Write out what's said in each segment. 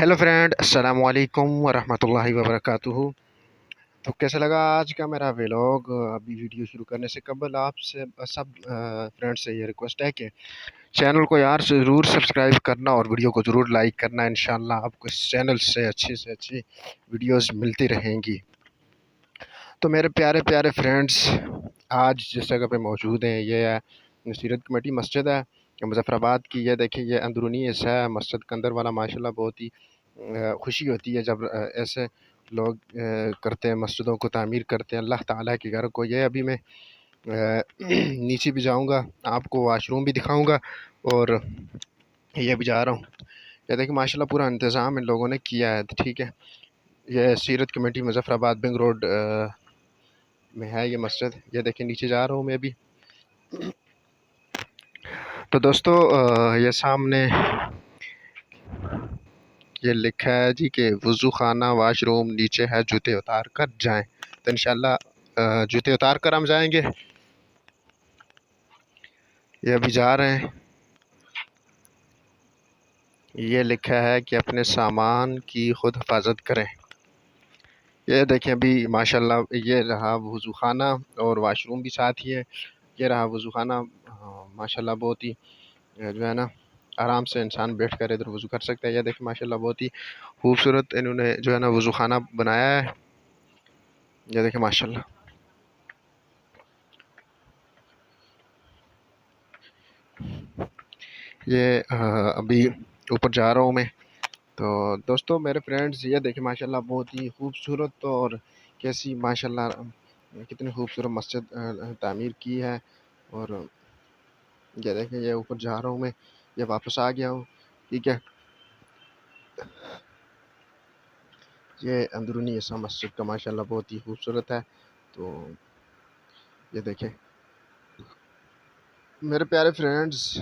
Hello friend, अस्सलाम वालेकुम वरहमतुल्लाहि वबरकातुहू। तो कैसा लगा आज का मेरा व्लॉग। अभी वीडियो शुरू करने से कबल आपसे सब फ्रेंड से ये रिक्वेस्ट है कि चैनल को यार ज़रूर सब्सक्राइब करना और वीडियो को ज़रूर लाइक करना। इंशाल्लाह आपको इस चैनल से अच्छी वीडियोस मिलती रहेंगी। तो मेरे प्यारे प्यारे फ्रेंड्स, आज जिस जगह पे मौजूद हैं ये है सीरत कमेटी मस्जिद है मुज़फ़्फ़राबाद की। ये देखिए, ये अंदरूनी हिस्सा है मस्जिद के अंदर वाला। माशाल्लाह बहुत ही खुशी होती है जब ऐसे लोग करते हैं, मस्जिदों को तामीर करते हैं अल्लाह ताला के घर को। ये अभी मैं नीचे भी जाऊंगा, आपको वाशरूम भी दिखाऊंगा और ये भी जा रहा हूँ। ये देखिए माशाल्लाह पूरा इंतज़ाम इन लोगों ने किया है। ठीक है, ये सीरत कमेटी मुज़फ़्फ़राबाद बिंग रोड में है ये मस्जिद। ये देखिए नीचे जा रहा हूँ मैं भी। तो दोस्तों ये सामने ये लिखा है जी कि वज़ू खाना वाशरूम नीचे है, जूते उतार कर जाएं। तो इंशाल्लाह जूते उतार कर हम जाएंगे। ये अभी जा रहे हैं। ये लिखा है कि अपने सामान की खुद हिफाजत करें। ये देखें अभी माशाल्लाह ये रहा वज़ू खाना और वाशरूम भी साथ ही है। ये रहा वज़ू खाना। माशाल्लाह बहुत ही जो है ना आराम से इंसान बैठ कर इधर वज़ू कर सकता है। ये देखिए माशाल्लाह बहुत ही खूबसूरत इन्होंने जो है ना वज़ू खाना बनाया है। ये देखिए माशाल्लाह। ये अभी ऊपर जा रहा हूँ मैं। तो दोस्तों मेरे फ्रेंड्स, ये देखिए माशाल्लाह बहुत ही खूबसूरत और कैसी माशाल्लाह कितनी खूबसूरत मस्जिद तामीर की है। और ये देखें, ये ऊपर जा रहा हूँ मैं, ये वापस आ गया हूँ। ठीक है, ये अंदरूनी हिस्सा मस्जिद का माशाल्लाह बहुत ही खूबसूरत है। तो ये देखें मेरे प्यारे फ्रेंड्स,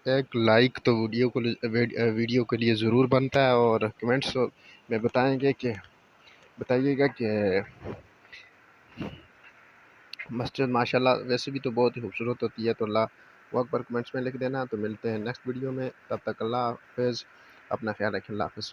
एक लाइक तो वीडियो के लिए ज़रूर बनता है और कमेंट्स में बताइएगा कि मस्जिद माशाल्लाह वैसे भी तो बहुत ही खूबसूरत होती है। तो अल्लाह अकबर कमेंट्स में लिख देना। तो मिलते हैं नेक्स्ट वीडियो में, तब तक अल्लाह हाफ़िज़, अपना ख्याल रखें। अल्लाह हाफ़िज़।